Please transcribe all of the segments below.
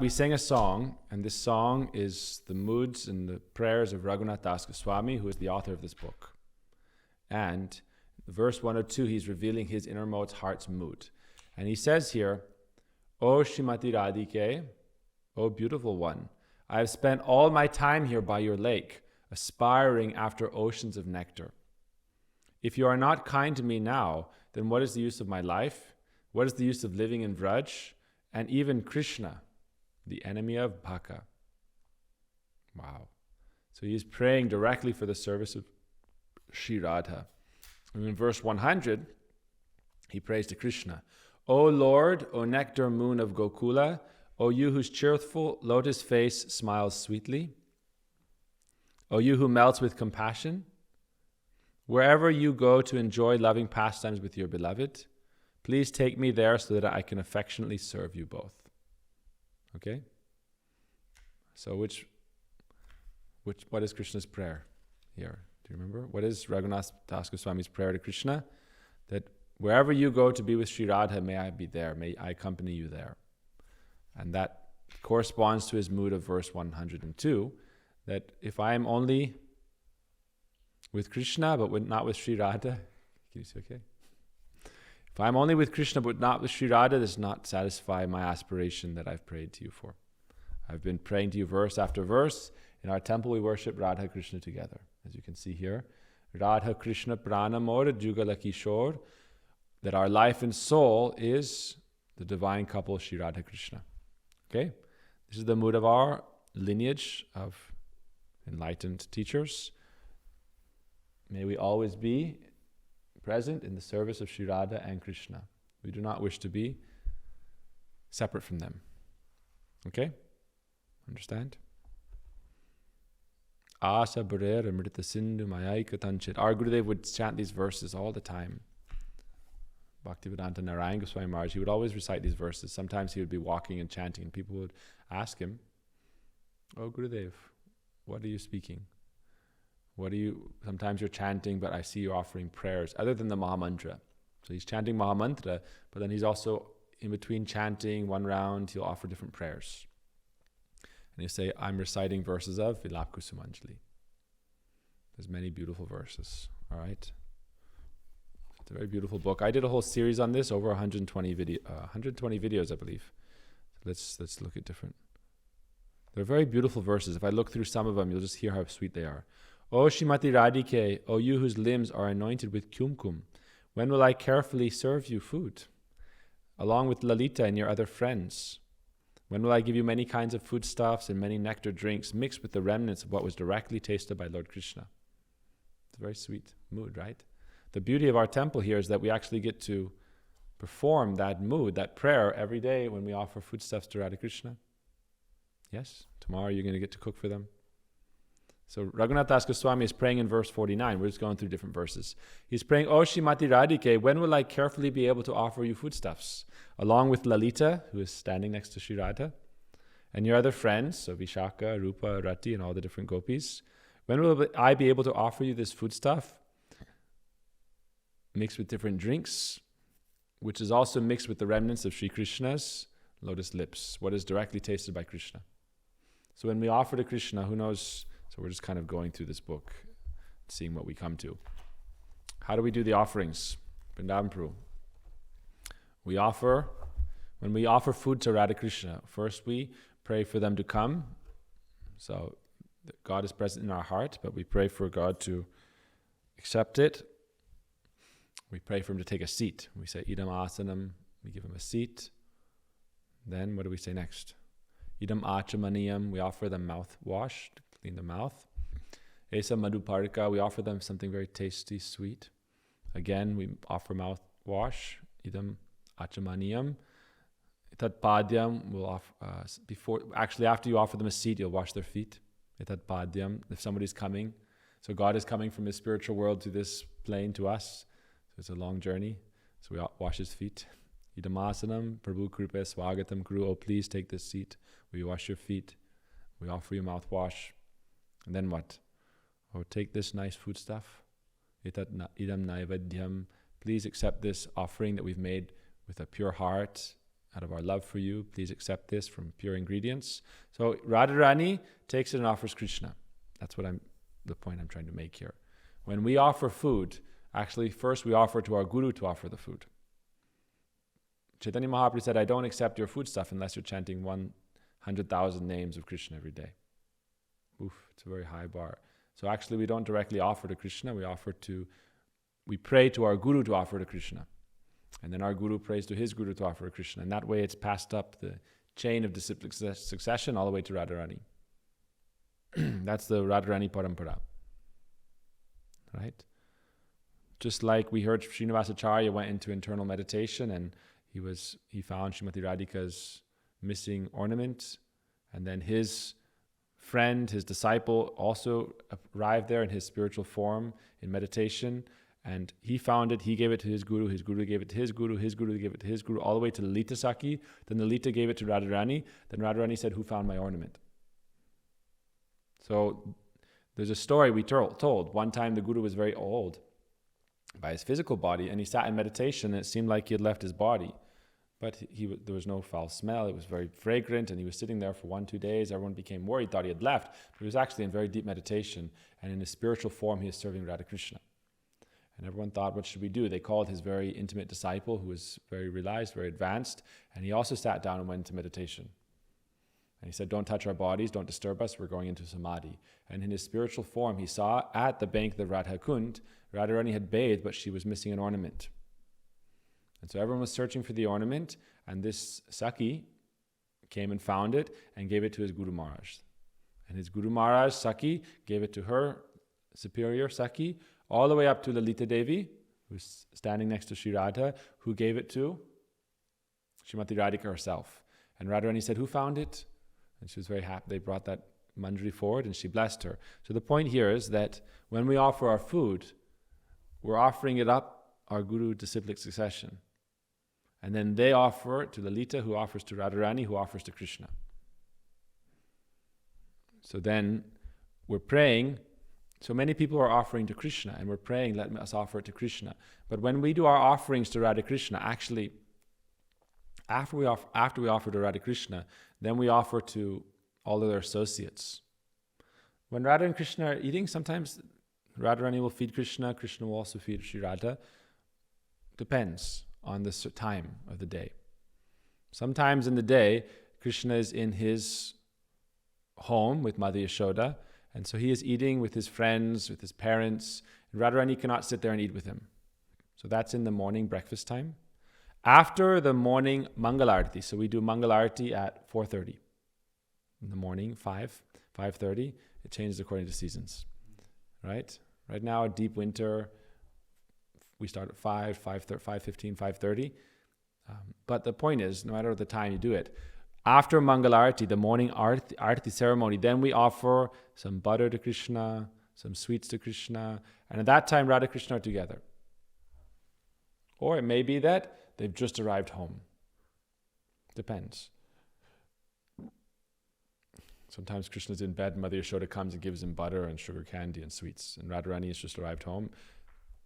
We sang a song, and this song is the moods and the prayers of Raghunath Das Swami, who is the author of this book. And verse 102, he's revealing his innermost heart's mood. And he says here, O Shrimati Radhike, O beautiful one, I have spent all my time here by your lake, aspiring after oceans of nectar. If you are not kind to me now, then what is the use of my life? What is the use of living in Vraj? And even Krishna, the enemy of Bhakta. Wow. So he is praying directly for the service of Sri Radha. And in verse 100, he prays to Krishna. O Lord, O nectar moon of Gokula, O you whose cheerful lotus face smiles sweetly, O you who melts with compassion, wherever you go to enjoy loving pastimes with your beloved, please take me there so that I can affectionately serve you both. Okay? So what is Krishna's prayer here? Do you remember? What is Raghunath Das Goswami's prayer to Krishna? That wherever you go to be with Sri Radha, may I be there, may I accompany you there. And that corresponds to his mood of verse 102, that if I am only with Krishna but not with Sri Radha, can you see okay? If I'm only with Krishna but not with Sri Radha, does not satisfy my aspiration that I've prayed to you for. I've been praying to you verse after verse. In our temple we worship Radha Krishna together. As you can see here, Radha Krishna Prana Mor Jugala Kishore, that our life and soul is the divine couple Sri Radha Krishna. Okay? This is the mood of our lineage of enlightened teachers. May we always be present in the service of Sri Radha and Krishna. We do not wish to be separate from them. Okay? Understand? Asa Barer Amrita Sindhu Mayai Katanchit. Our Gurudev would chant these verses all the time. Bhaktivedanta Narayan Goswami Maharaj, he would always recite these verses. Sometimes he would be walking and chanting, and people would ask him, Oh Gurudev, what are you speaking? Sometimes you're chanting, but I see you're offering prayers other than the Mahamantra. So he's chanting Mahamantra, but then he's also, in between chanting one round, he'll offer different prayers. And he'll say, I'm reciting verses of Vilap Kusumanjali. There's many beautiful verses, all right? It's a very beautiful book. I did a whole series on this, over 120 videos, I believe. So let's look at different. They're very beautiful verses. If I look through some of them, you'll just hear how sweet they are. O Shrimati Radhike, O you whose limbs are anointed with Kum-Kumi, when will I carefully serve you food, along with Lalita and your other friends? When will I give you many kinds of foodstuffs and many nectar drinks mixed with the remnants of what was directly tasted by Lord Krishna? It's a very sweet mood, right? The beauty of our temple here is that we actually get to perform that mood, that prayer every day when we offer foodstuffs to Radha Krishna. Yes? Tomorrow you're going to get to cook for them. So Raghunath Das Goswami is praying in verse 49. We're just going through different verses. He's praying, O Shrimati Radhike, when will I carefully be able to offer you foodstuffs? Along with Lalita, who is standing next to Sri Radha, and your other friends, so Vishaka, Rupa, Rati, and all the different gopis. When will I be able to offer you this foodstuff mixed with different drinks, which is also mixed with the remnants of Sri Krishna's lotus lips, what is directly tasted by Krishna? So when we offer to Krishna, who knows? So we're just kind of going through this book, seeing what we come to. How do we do the offerings? Vrindavan Prabhu. When we offer food to Radha Krishna, first we pray for them to come. So God is present in our heart, but we pray for God to accept it. We pray for him to take a seat. We say, Idam asanam, we give him a seat. Then what do we say next? Idam achamaniyam, we offer them mouthwash to clean the mouth. Esa madhuparika, we offer them something very tasty, sweet. Again, we offer mouthwash. Idam achamaniyam. Etat padyam, we'll offer, after you offer them a seat, you'll wash their feet. Etat padyam, if somebody's coming. So God is coming from his spiritual world to this plane to us. So it's a long journey. So we wash his feet. Idamasanam, Prabhu Kripa Swagatam Guru, oh please take this seat. We wash your feet. We offer you mouthwash. And then what? Oh, take this nice food stuff. Idam naivadyam. Please accept this offering that we've made with a pure heart out of our love for you, please accept this from pure ingredients. So Radharani takes it and offers Krishna. That's the point I'm trying to make here. When we offer food, actually first we offer to our Guru to offer the food. Chaitanya Mahaprabhu said, I don't accept your food stuff unless you're chanting 100,000 names of Krishna every day. Oof, it's a very high bar. So actually we don't directly offer to Krishna, we pray to our Guru to offer to Krishna. And then our Guru prays to his Guru to offer to Krishna. And that way it's passed up the chain of disciplic succession all the way to Radharani. That's the Radharani Parampara. Right? Just like we heard Srinivasacharya went into internal meditation and he found Srimati Radhika's missing ornament, and then his friend, his disciple also arrived there in his spiritual form in meditation, and he found it, he gave it to his Guru gave it to his Guru gave it to his Guru, all the way to Lalita Saki. Then Lalita gave it to Radharani. Then Radharani said, who found my ornament? So there's a story we told. One time the Guru was very old by his physical body, and he sat in meditation, and it seemed like he had left his body. But there was no foul smell. It was very fragrant, and he was sitting there for 1-2 days. Everyone became worried, thought he had left. But he was actually in very deep meditation, and in his spiritual form, he is serving Radha Krishna. And everyone thought, what should we do? They called his very intimate disciple, who was very realized, very advanced, and he also sat down and went into meditation. And he said, don't touch our bodies, don't disturb us, we're going into samadhi. And in his spiritual form, he saw at the bank of the Radha Kund, Radharani had bathed, but she was missing an ornament. And so everyone was searching for the ornament, and this Saki came and found it and gave it to his Guru Maharaj. And his Guru Maharaj, Saki, gave it to her superior, Saki, all the way up to Lalita Devi, who's standing next to Sri Radha, who gave it to Srimati Radhika herself. And Radharani said, who found it? And she was very happy. They brought that manjari forward, and she blessed her. So the point here is that when we offer our food, we're offering it up our Guru disciplic succession. And then they offer to Lalita, who offers to Radharani, who offers to Krishna. So then we're praying. So many people are offering to Krishna, and we're praying, let us offer it to Krishna. But when we do our offerings to Radha Krishna, actually, after we offer to Radha Krishna, then we offer to all of their associates. When Radha and Krishna are eating, sometimes Radharani will feed Krishna, Krishna will also feed Sri Radha. Depends on the time of the day. Sometimes in the day, Krishna is in his home with Mother Yashoda, and so he is eating with his friends, with his parents, and Radharani cannot sit there and eat with him. So that's in the morning breakfast time. After the morning Mangalarti, so we do Mangalarti at 4:30. In the morning, 5:30, it changes according to seasons. Right now, deep winter, we start at 5:15, 5:30. But the point is, no matter the time you do it, after Mangalarti, the morning Arti ceremony, then we offer some butter to Krishna, some sweets to Krishna, and at that time, Radha Krishna are together. Or it may be that they've just arrived home. Depends. Sometimes Krishna's in bed, Mother Yashoda comes and gives him butter and sugar candy and sweets, and Radharani has just arrived home.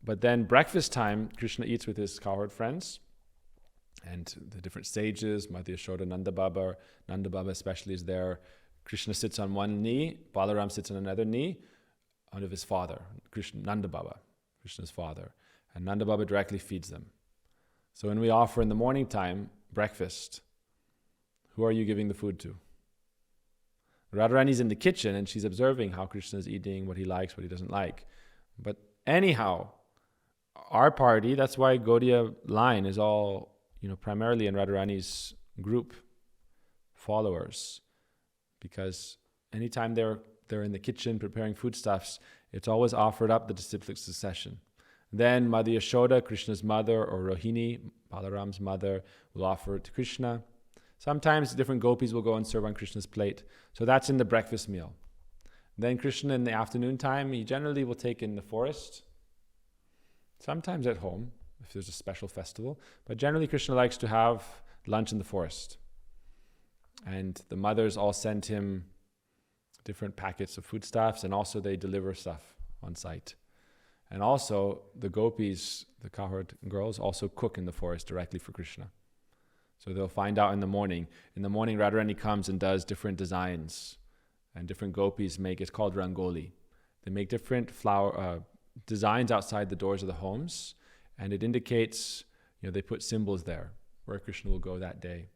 But then breakfast time, Krishna eats with his cowherd friends and the different sages, Mother Yashoda, Nanda Baba especially is there. Krishna sits on one knee, Balaram sits on another knee, of his father, Nanda Baba, Krishna's father. And Nanda Baba directly feeds them. So when we offer in the morning time, breakfast, who are you giving the food to? Radharani's in the kitchen and she's observing how Krishna is eating, what he likes, what he doesn't like. But anyhow, our party, that's why Gaudiya line is all, primarily in Radharani's group followers. Because anytime they're in the kitchen preparing foodstuffs, it's always offered up the disciplic succession. Then Mother Yashoda, Krishna's mother, or Rohini, Balaram's mother, will offer it to Krishna. Sometimes different gopis will go and serve on Krishna's plate. So that's in the breakfast meal. Then Krishna in the afternoon time, he generally will take in the forest. Sometimes at home, if there's a special festival. But generally Krishna likes to have lunch in the forest. And the mothers all send him different packets of foodstuffs, and also they deliver stuff on site. And also the gopis, the cowherd girls, also cook in the forest directly for Krishna. So they'll find out in the morning. In the morning, Radharani comes and does different designs. And different gopis it's called rangoli. They make different flower designs outside the doors of the homes. And it indicates, they put symbols there where Krishna will go that day.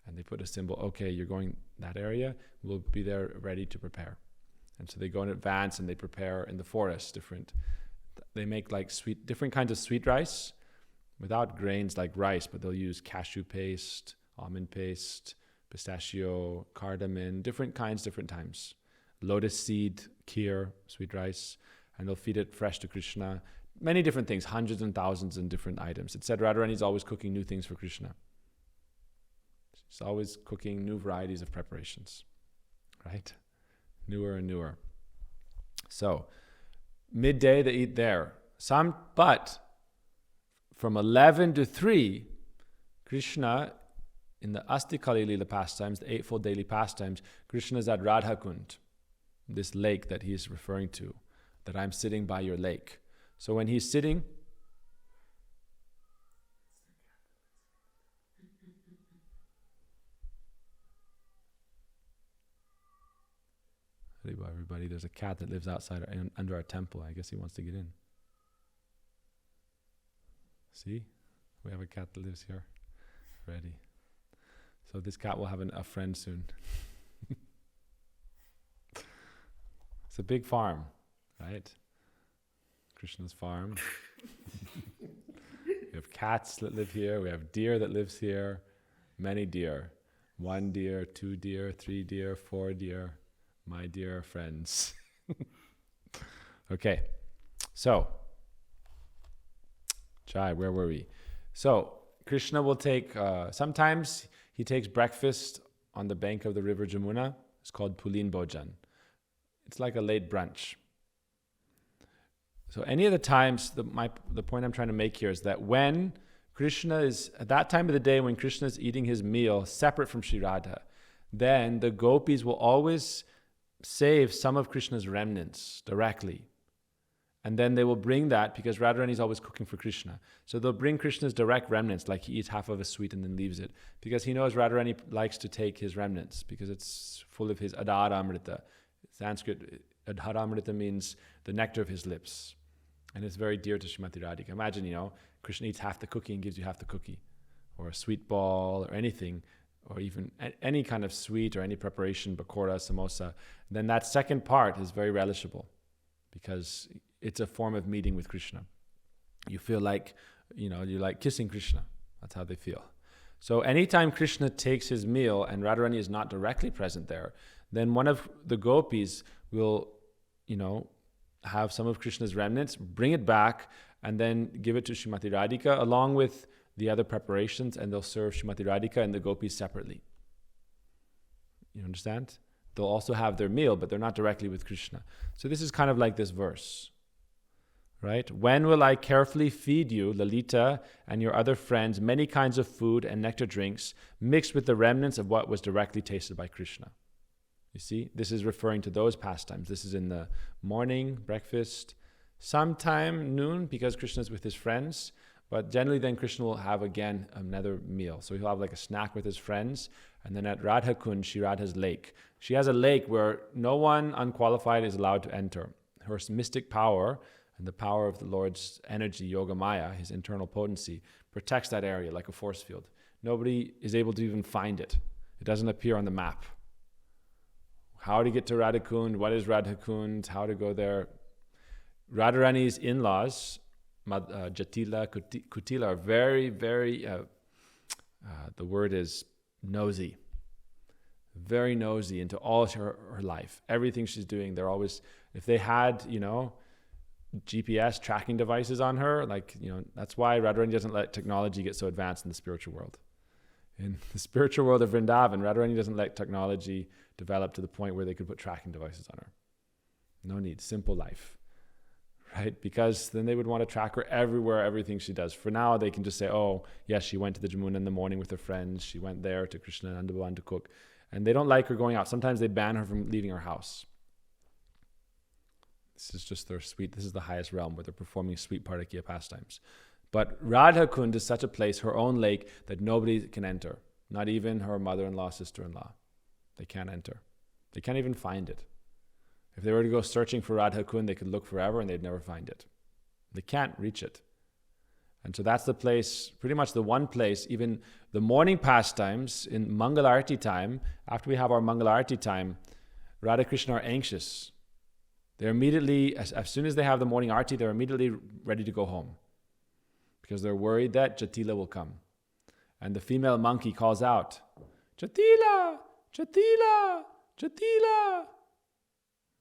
And they put a symbol, okay, you're going that area, we'll be there ready to prepare. And so they go in advance and they prepare in the forest they make like different kinds of sweet rice without grains like rice, but they'll use cashew paste, almond paste, pistachio, cardamom, different kinds, different times. Lotus seed, kheer, sweet rice, and they'll feed it fresh to Krishna. Many different things, hundreds and thousands and different items. It said Radharani is always cooking new things for Krishna. She's always cooking new varieties of preparations, right? Newer and newer. So, midday they eat there. But from 11 to 3, Krishna, in the Astikali Lila pastimes, the Eightfold Daily Pastimes, Krishna is at Radhakund, this lake that he's referring to, that I'm sitting by your lake. So when he's sitting, everybody, there's a cat that lives outside under our temple. I guess he wants to get in. See? We have a cat that lives here. Ready. So this cat will have a friend soon. It's a big farm, right? Krishna's farm. We have cats that live here. We have deer that lives here. Many deer. 1 deer, 2 deer, 3 deer, 4 deer. My dear friends. Okay. So, Jai, where were we? So, Krishna will take, sometimes he takes breakfast on the bank of the river Jamuna. It's called Pulin Bhojan. It's like a late brunch. So any of the times, the point I'm trying to make here is that when Krishna is, at that time of the day when Krishna is eating his meal separate from Sri Radha, then the gopis will always save some of Krishna's remnants directly. And then they will bring that, because Radharani is always cooking for Krishna. So they'll bring Krishna's direct remnants, like he eats half of a sweet and then leaves it. Because he knows Radharani likes to take his remnants, because it's full of his Adhara Amrita. Sanskrit, Adhara Amrita means the nectar of his lips. And it's very dear to Srimati Radhika. Imagine, Krishna eats half the cookie and gives you half the cookie. Or a sweet ball, or anything, or even any kind of sweet or any preparation, pakora, samosa. Then that second part is very relishable, because it's a form of meeting with Krishna. You feel like, you're like kissing Krishna. That's how they feel. So anytime Krishna takes his meal and Radharani is not directly present there, then one of the gopis will, have some of Krishna's remnants, bring it back, and then give it to Srimati Radhika along with the other preparations, and they'll serve Srimati Radhika and the gopis separately. You understand? They'll also have their meal, but they're not directly with Krishna. So this is kind of like this verse, right? When will I carefully feed you, Lalita, and your other friends, many kinds of food and nectar drinks, mixed with the remnants of what was directly tasted by Krishna? You see, this is referring to those pastimes. This is in the morning, breakfast, sometime noon, because Krishna is with his friends. But generally then Krishna will have again another meal. So he'll have like a snack with his friends. And then at Radhakund, Shri Radha's lake. She has a lake where no one unqualified is allowed to enter. Her mystic power and the power of the Lord's energy, Yoga Maya, his internal potency, protects that area like a force field. Nobody is able to even find it. It doesn't appear on the map. How to get to Radhakund, what is Radhakund, how to go there. Radharani's in-laws, Jatila, Kutila, are very, very, the word is nosy. Very nosy into all her life. Everything she's doing, they're always, if they had, GPS tracking devices on her, that's why Radharani doesn't let technology get so advanced in the spiritual world. In the spiritual world of Vrindavan, Radharani doesn't let technology develop to the point where they could put tracking devices on her. No need, simple life. Right? Because then they would want to track her everywhere, everything she does. For now, they can just say, oh, yes, she went to the Jamuna in the morning with her friends. She went there to Krishna and Andaban to cook. And they don't like her going out. Sometimes they ban her from leaving her house. This is just their sweet, this is the highest realm where they're performing sweet Pardakiya pastimes. But Radhakund is such a place, her own lake, that nobody can enter. Not even her mother-in-law, sister-in-law. They can't enter. They can't even find it. If they were to go searching for Radha Kund, they could look forever and they'd never find it. They can't reach it. And so that's the place, pretty much the one place, even the morning pastimes in Mangalarti time, after we have our Mangalarti time, Radha Krishna are anxious. They're immediately, as soon as they have the morning arti, they're immediately ready to go home because they're worried that Jatila will come. And the female monkey calls out, Jatila, Jatila, Jatila.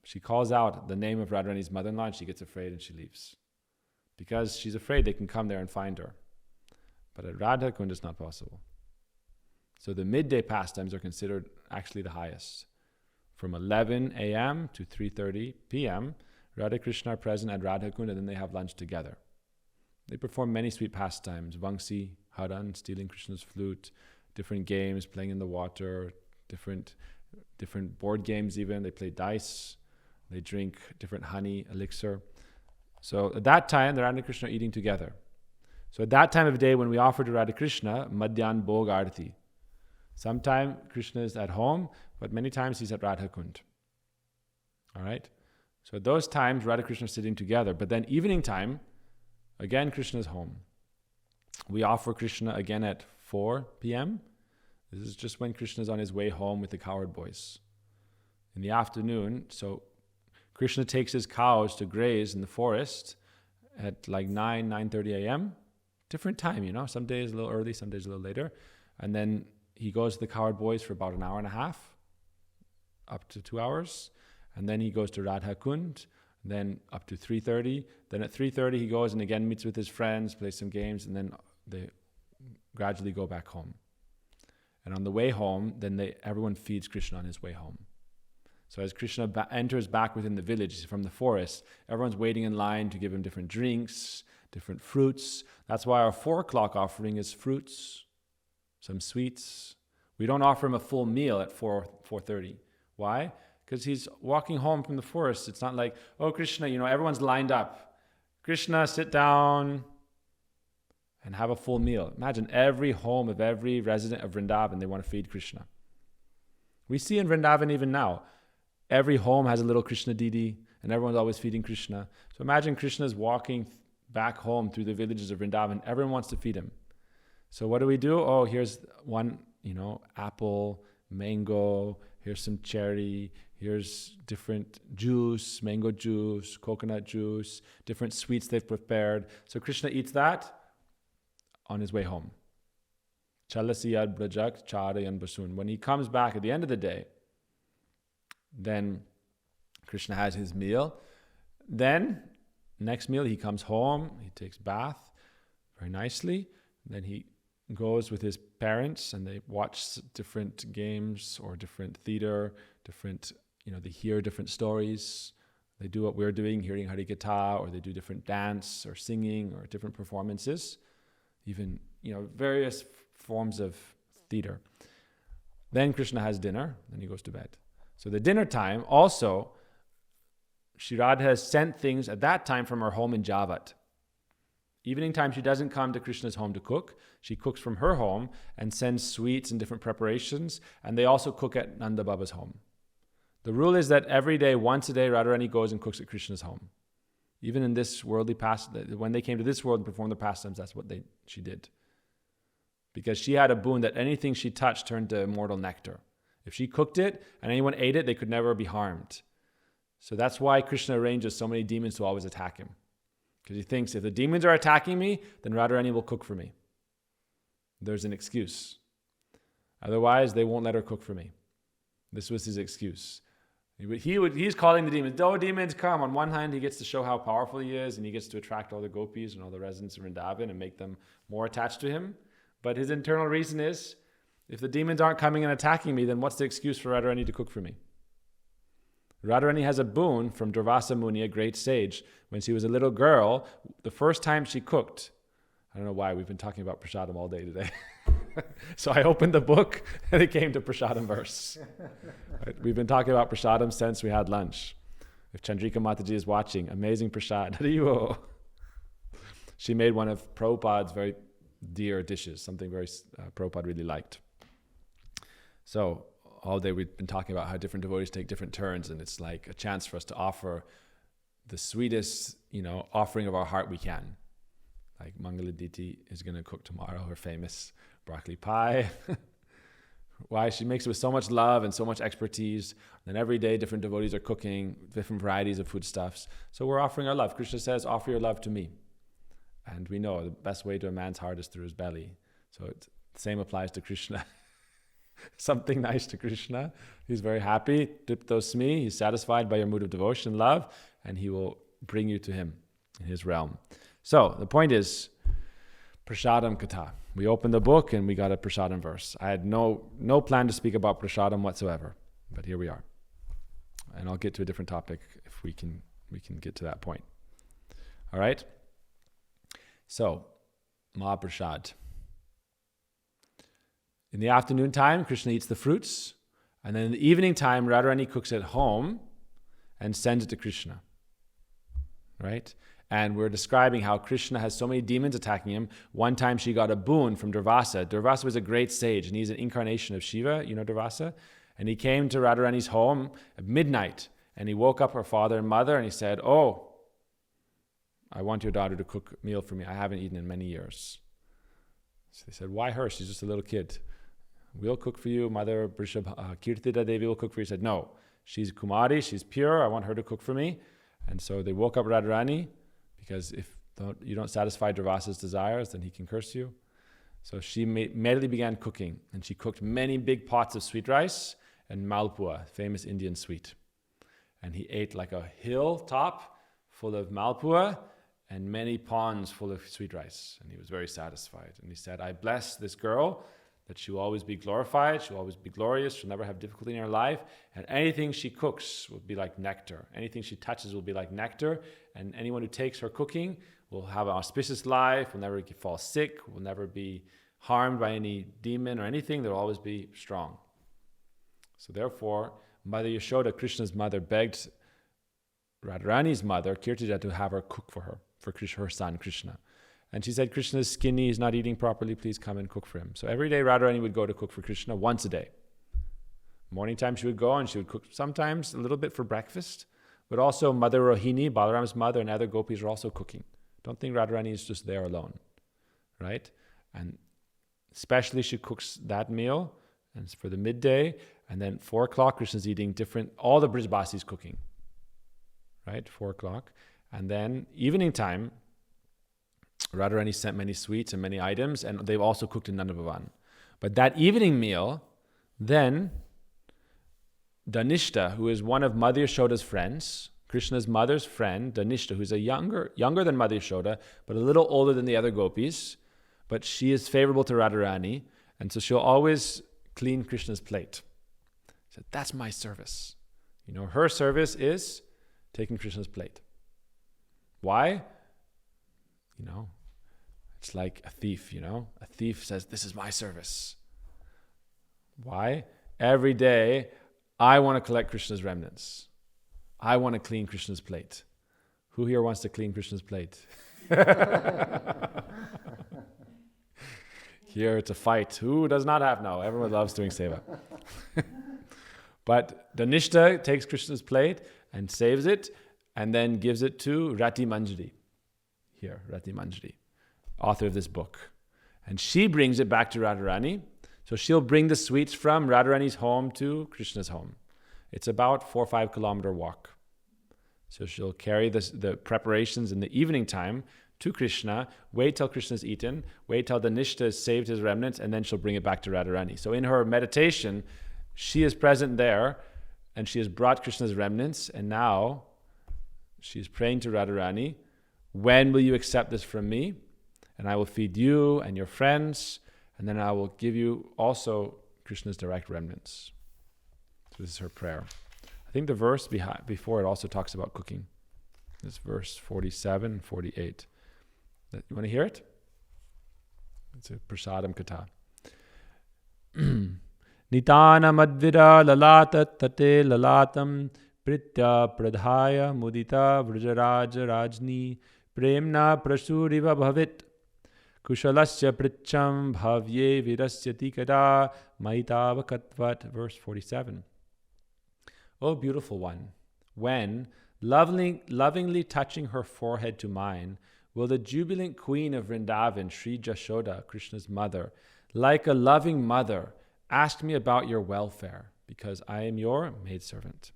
She calls out the name of Radharani's mother-in-law and she gets afraid and she leaves. Because she's afraid they can come there and find her. But at Radha Kund it's not possible. So the midday pastimes are considered actually the highest. From 11 a.m. to 3:30 p.m., Radha Krishna are present at Radha Kund and then they have lunch together. They perform many sweet pastimes, Vangsi, Haran, stealing Krishna's flute, different games, playing in the water, different board games even. They play dice, they drink different honey, elixir. So at that time, the Radha Krishna are eating together. So at that time of day, when we offer to Radha Krishna, Madhyan Bhog Arati. Sometime Krishna is at home, but many times he's at Radha Kund. All right? So at those times, Radha Krishna are sitting together. But then evening time, again, Krishna is home. We offer Krishna again at 4 p.m. This is just when Krishna is on his way home with the cowherd boys. In the afternoon, so Krishna takes his cows to graze in the forest at like 9:30 a.m. Different time, Some days a little early, some days a little later. And then he goes to the cowherd boys for about an hour and a half, up to 2 hours. And then he goes to Radha Kund, then up to 3:30. Then at 3:30 he goes and again meets with his friends, plays some games, and then they gradually go back home. And on the way home, then everyone feeds Krishna on his way home. So as Krishna enters back within the village from the forest, everyone's waiting in line to give him different drinks, different fruits. That's why our 4 o'clock offering is fruits, some sweets. We don't offer him a full meal at 4:30. Why? Because he's walking home from the forest. It's not like, oh, Krishna, everyone's lined up. Krishna, sit down and have a full meal. Imagine every home of every resident of Vrindavan, they want to feed Krishna. We see in Vrindavan even now, every home has a little Krishna Didi, and everyone's always feeding Krishna. So imagine Krishna's walking back home through the villages of Vrindavan. Everyone wants to feed him. So what do? Oh, here's one, apple, mango, here's some cherry, here's different juice, mango juice, coconut juice, different sweets they've prepared. So Krishna eats that on his way home. Chalasiyad brajak charayan basun. When he comes back at the end of the day, then Krishna has his meal. Then, next meal, he comes home, he takes bath very nicely. Then he goes with his parents and they watch different games or different theater, they hear different stories. They do what we're doing, hearing Harikatha, or they do different dance or singing or different performances. Even, various forms of theater. Then Krishna has dinner, then he goes to bed. So the dinner time, also, Shri Radha has sent things at that time from her home in Javat. Evening time, she doesn't come to Krishna's home to cook. She cooks from her home and sends sweets and different preparations, and they also cook at Nanda Baba's home. The rule is that every day, once a day, Radharani goes and cooks at Krishna's home. Even in this worldly past, when they came to this world and performed the pastimes, that's what she did. Because she had a boon that anything she touched turned to immortal nectar. If she cooked it and anyone ate it, they could never be harmed. So that's why Krishna arranges so many demons to always attack him. Because he thinks, if the demons are attacking me, then Radharani will cook for me. There's an excuse. Otherwise, they won't let her cook for me. This was his excuse. He's calling the demons. Oh, demons, come. On one hand, he gets to show how powerful he is, and he gets to attract all the gopis and all the residents of Vrindavan and make them more attached to him. But his internal reason is, if the demons aren't coming and attacking me, then what's the excuse for Radharani to cook for me? Radharani has a boon from Durvasa Muni, a great sage. When she was a little girl, the first time she cooked, I don't know why, we've been talking about prasadam all day today. So I opened the book and it came to prasadam verse. Right? We've been talking about prasadam since we had lunch. If Chandrika Mataji is watching, amazing prasad. She made one of Prabhupada's very dear dishes, something very Prabhupada really liked. So all day we've been talking about how different devotees take different turns, and it's like a chance for us to offer the sweetest, offering of our heart we can. Like Mangaladiti is going to cook tomorrow her famous broccoli pie. Why? She makes it with so much love and so much expertise. And every day different devotees are cooking different varieties of foodstuffs. So we're offering our love. Krishna says, offer your love to me. And we know the best way to a man's heart is through his belly. So the same applies to Krishna. Something nice to Krishna. He's very happy. Diptosmi. He's satisfied by your mood of devotion and love, and he will bring you to him in his realm. So the point is, Prasadam Katha. We opened the book and we got a Prasadam verse. I had no plan to speak about Prasadam whatsoever, but here we are. And I'll get to a different topic if we can get to that point. All right? So, Mahaprasad. In the afternoon time, Krishna eats the fruits, and then in the evening time, Radharani cooks at home and sends it to Krishna. Right? And we're describing how Krishna has so many demons attacking him. One time she got a boon from Durvasa. Durvasa was a great sage, and he's an incarnation of Shiva, Durvasa. And he came to Radharani's home at midnight, and he woke up her father and mother, and he said, "Oh, I want your daughter to cook a meal for me. I haven't eaten in many years." So they said, "Why her? She's just a little kid. We'll cook for you. Mother Kirtida Devi will cook for you." He said, "No, she's Kumari, she's pure. I want her to cook for me." And so they woke up Radharani, because if you don't satisfy Durvasa's desires, then he can curse you. So she immediately began cooking, and she cooked many big pots of sweet rice and malpua, famous Indian sweet. And he ate like a hill top full of malpua and many ponds full of sweet rice. And he was very satisfied. And he said, "I bless this girl that she will always be glorified, she'll always be glorious, she'll never have difficulty in her life, and anything she cooks will be like nectar. Anything she touches will be like nectar, and anyone who takes her cooking will have an auspicious life, will never fall sick, will never be harmed by any demon or anything, they'll always be strong." So therefore, Mother Yashoda, Krishna's mother, begged Radharani's mother, Kirtija, to have her cook for her, her son Krishna. And she said, "Krishna is skinny, he's not eating properly, please come and cook for him." So every day Radharani would go to cook for Krishna once a day. Morning time she would go and she would cook sometimes a little bit for breakfast, but also Mother Rohini, Balaram's mother, and other gopis are also cooking. Don't think Radharani is just there alone, right? And especially she cooks that meal, and it's for the midday, and then 4 o'clock Krishna's eating all the Brijbasis cooking, right? 4 o'clock. And then evening time, Radharani sent many sweets and many items, and they've also cooked in Nanda Bhavan. But that evening meal, then Dhanishta, who is one of Mother Yashoda's friends, Krishna's mother's friend, Dhanishta, who's younger than Mother Yashoda, but a little older than the other gopis, but she is favorable to Radharani, and so she'll always clean Krishna's plate. She said, "That's my service." Her service is taking Krishna's plate. Why? It's like a thief, A thief says, "This is my service." Why? Every day, I want to collect Krishna's remnants. I want to clean Krishna's plate. Who here wants to clean Krishna's plate? Here it's a fight. Who does not have? No, everyone loves doing seva. But Dhanishta takes Krishna's plate and saves it and then gives it to Rati Manjari. Here, Rati Manjari, author of this book. And she brings it back to Radharani. So she'll bring the sweets from Radharani's home to Krishna's home. It's about 4 or 5 kilometer walk. So she'll carry the preparations in the evening time to Krishna, wait till Krishna's eaten, wait till Dhanishta has saved his remnants, and then she'll bring it back to Radharani. So in her meditation, she is present there, and she has brought Krishna's remnants, and now she's praying to Radharani, "When will you accept this from me? And I will feed you and your friends, and then I will give you also Krishna's direct remnants." So this is her prayer. I think the verse before it also talks about cooking. It's verse 47 and 48. You want to hear it? It's a Prasadam Katha. Nitana madvira lalata tate lalatam pritya pradhaya mudita vrajaraja rajni premna prasuriva bhavit Kushalasya pricham bhavye vidasyati kada maitavakatvat. Verse 47. O beautiful one, when, lovingly touching her forehead to mine, will the jubilant queen of Vrindavan, Sri Jashoda, Krishna's mother, like a loving mother, ask me about your welfare, because I am your maidservant.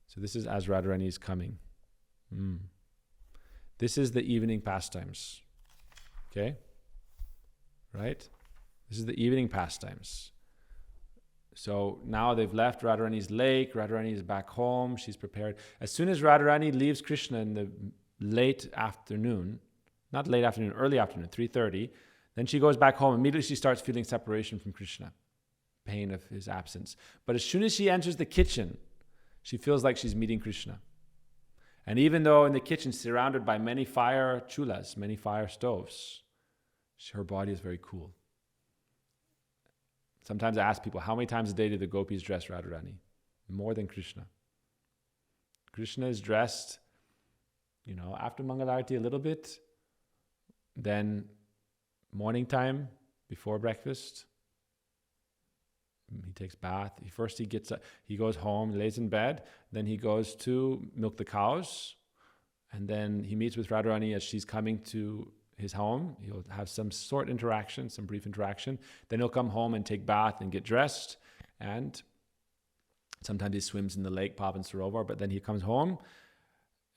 So this is as Radharani is coming. This is the evening pastimes. Okay? Right? This is the evening pastimes. So now they've left Radharani's lake. Radharani is back home. She's prepared. As soon as Radharani leaves Krishna in the late afternoon, not late afternoon, early afternoon, 3:30, then she goes back home. Immediately she starts feeling separation from Krishna, pain of his absence. But as soon as she enters the kitchen, she feels like she's meeting Krishna. And even though in the kitchen, surrounded by many fire chulas, many fire stoves, her body is very cool. Sometimes I ask people, how many times a day do the gopis dress Radharani? More than Krishna. Krishna is dressed, after Mangalarti a little bit, then morning time, before breakfast, he takes bath. First he gets up, he goes home, lays in bed, then he goes to milk the cows, and then he meets with Radharani as she's coming to his home. He'll have some brief interaction. Then he'll come home and take bath and get dressed, and sometimes he swims in the lake, Pavan Sarovar, but then he comes home,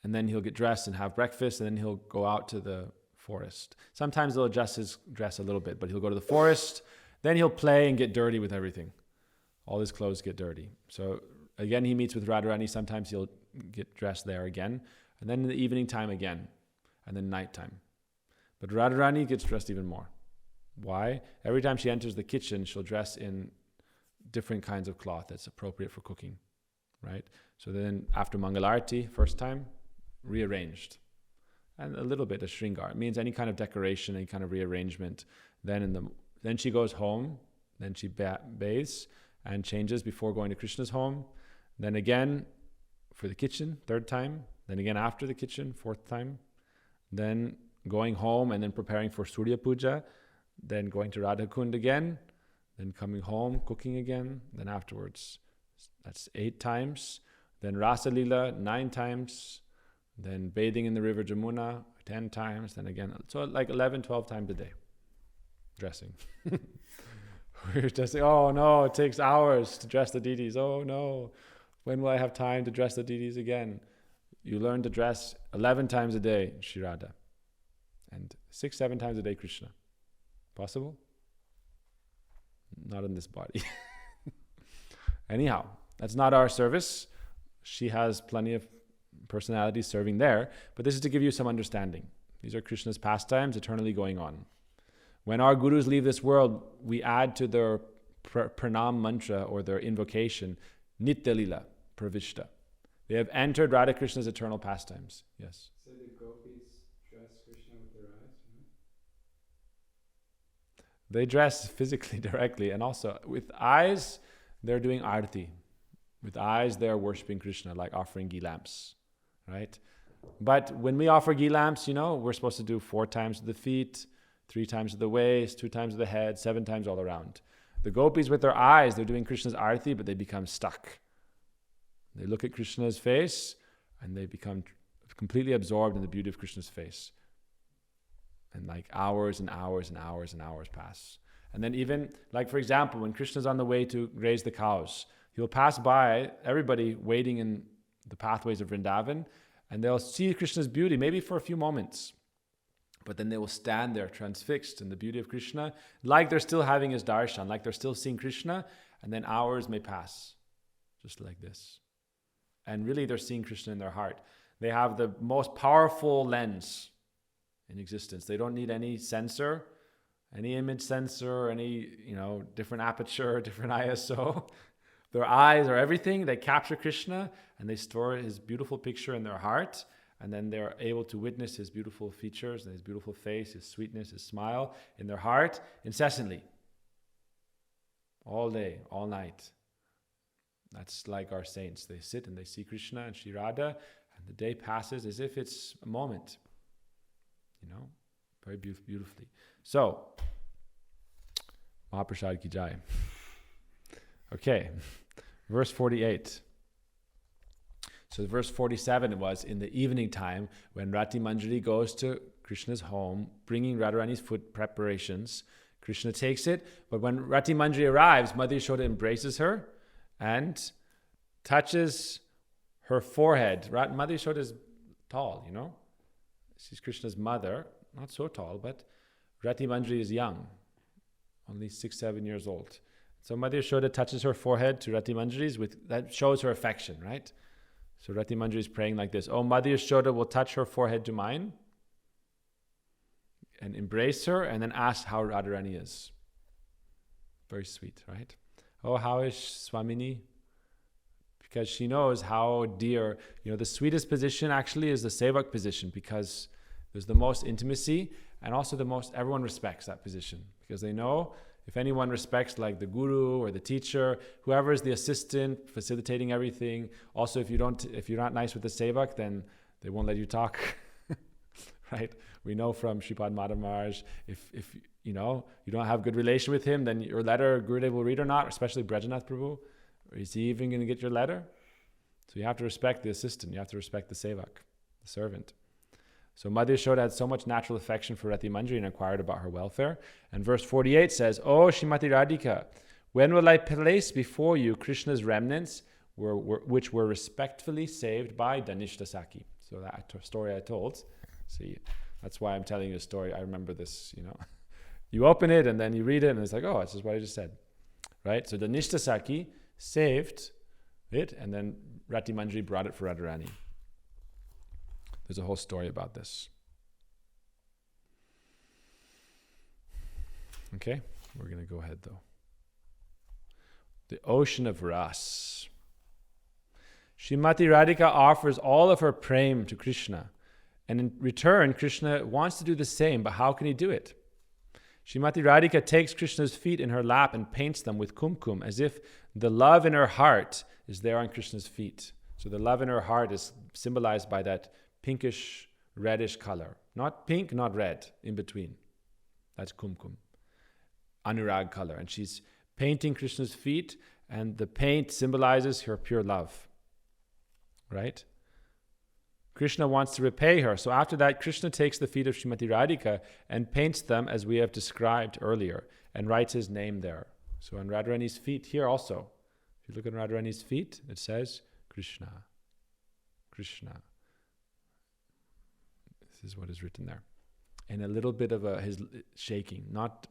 and then he'll get dressed and have breakfast, and then he'll go out to the forest. Sometimes he'll adjust his dress a little bit, but he'll go to the forest, then he'll play and get dirty with everything. All his clothes get dirty. So again, he meets with Radharani. Sometimes he'll get dressed there again. And then in the evening time again. And then nighttime. But Radharani gets dressed even more. Why? Every time she enters the kitchen, she'll dress in different kinds of cloth that's appropriate for cooking. Right? So then after Mangalarti, first time, rearranged. And a little bit of Shringar. It means any kind of decoration, any kind of rearrangement. Then she goes home. Then she bathes and changes before going to Krishna's home. Then again for the kitchen, third time. Then again after the kitchen, fourth time. Then going home and then preparing for Surya Puja. Then going to Radha Kund again. Then coming home, cooking again. Then afterwards, that's 8 times. Then Rasa Leela, 9 times. Then bathing in the river Jamuna, 10 times. Then again, so like 11, 12 times a day. Dressing. We're just saying, oh no, it takes hours to dress the deities. Oh no, when will I have time to dress the deities again? You learn to dress 11 times a day, Shri Radha. And 6, 7 times a day, Krishna. Possible? Not in this body. Anyhow, that's not our service. She has plenty of personalities serving there, but this is to give you some understanding. These are Krishna's pastimes eternally going on. When our gurus leave this world, we add to their pranam mantra or their invocation, Nitya Lila Pravishta. They have entered Radha Krishna's eternal pastimes. Yes? So the gopis dress Krishna with their eyes, right? They dress physically directly, and also with eyes, they're doing arti. With eyes, they're worshipping Krishna, like offering ghee lamps, right? But when we offer ghee lamps, we're supposed to do 4 times to the feet, 3 times to the waist, 2 times to the head, 7 times all around. The gopis with their eyes, they're doing Krishna's arati, but they become stuck. They look at Krishna's face and they become completely absorbed in the beauty of Krishna's face. And like hours and hours and hours and hours pass. And then even, like for example, when Krishna's on the way to graze the cows, he'll pass by everybody waiting in the pathways of Vrindavan, and they'll see Krishna's beauty, maybe for a few moments. But then they will stand there transfixed in the beauty of Krishna, like they're still having his darshan, like they're still seeing Krishna, and then hours may pass, just like this. And really they're seeing Krishna in their heart. They have the most powerful lens in existence. They don't need any sensor, any image sensor, any, different aperture, different ISO. Their eyes are everything. They capture Krishna and they store his beautiful picture in their heart. And then they're able to witness his beautiful features and his beautiful face, his sweetness, his smile in their heart incessantly. All day, all night. That's like our saints. They sit and they see Krishna and Shri Radha, and the day passes as if it's a moment. very beautifully. So, Mahaprasad ki jai. Okay, verse 48. So verse 47 was in the evening time when Rati Manjari goes to Krishna's home, bringing Radharani's food preparations. Krishna takes it, but when Rati Manjari arrives, Mother Yashoda embraces her and touches her forehead. Mother Yashoda is tall, She's Krishna's mother, not so tall, but Rati Manjari is young, only 6-7 years old. So Mother Yashoda touches her forehead to Rati Manjari's, that shows her affection, right? So Rati Manjari is praying like this: Oh, Mother Yashoda will touch her forehead to mine and embrace her and then ask how Radharani is. Very sweet, right? Oh, how is Swamini? Because she knows how dear, the sweetest position actually is the sevak position, because there's the most intimacy and also everyone respects that position, because they know if anyone respects like the guru or the teacher, whoever is the assistant facilitating everything. Also, if you're not nice with the sevak, then they won't let you talk, right? We know from Sripad Madhav Maharaj, if you don't have good relation with him, then your letter Gurudev will read or not, especially Brajanath Prabhu. Is he even going to get your letter? So you have to respect the assistant. You have to respect the sevak, the servant. So Mother Yashoda had so much natural affection for Rati Manjari and inquired about her welfare. And verse 48 says, Oh, Shrimati Radhika, when will I place before you Krishna's remnants, which were respectfully saved by Danishta Saki? So that story I told. See, that's why I'm telling you a story. I remember this, You open it and then you read it and it's like, oh, this is what I just said. Right? So Danishta Saki saved it, and then Rati Manjari brought it for Radharani. There's a whole story about this. Okay, we're going to go ahead though. The ocean of ras. Srimati Radhika offers all of her prem to Krishna, and in return, Krishna wants to do the same, but how can he do it? Srimati Radhika takes Krishna's feet in her lap and paints them with Kum-Kumi, as if the love in her heart is there on Krishna's feet. So the love in her heart is symbolized by that pinkish, reddish color. Not pink, not red, in between. That's Kum-Kumi. Anurag color. And she's painting Krishna's feet, and the paint symbolizes her pure love. Right? Krishna wants to repay her. So after that, Krishna takes the feet of Srimati Radhika and paints them as we have described earlier, and writes his name there. So on Radharani's feet here also, if you look at Radharani's feet, it says Krishna. Krishna. This is what is written there. And a little bit of his shaking. Not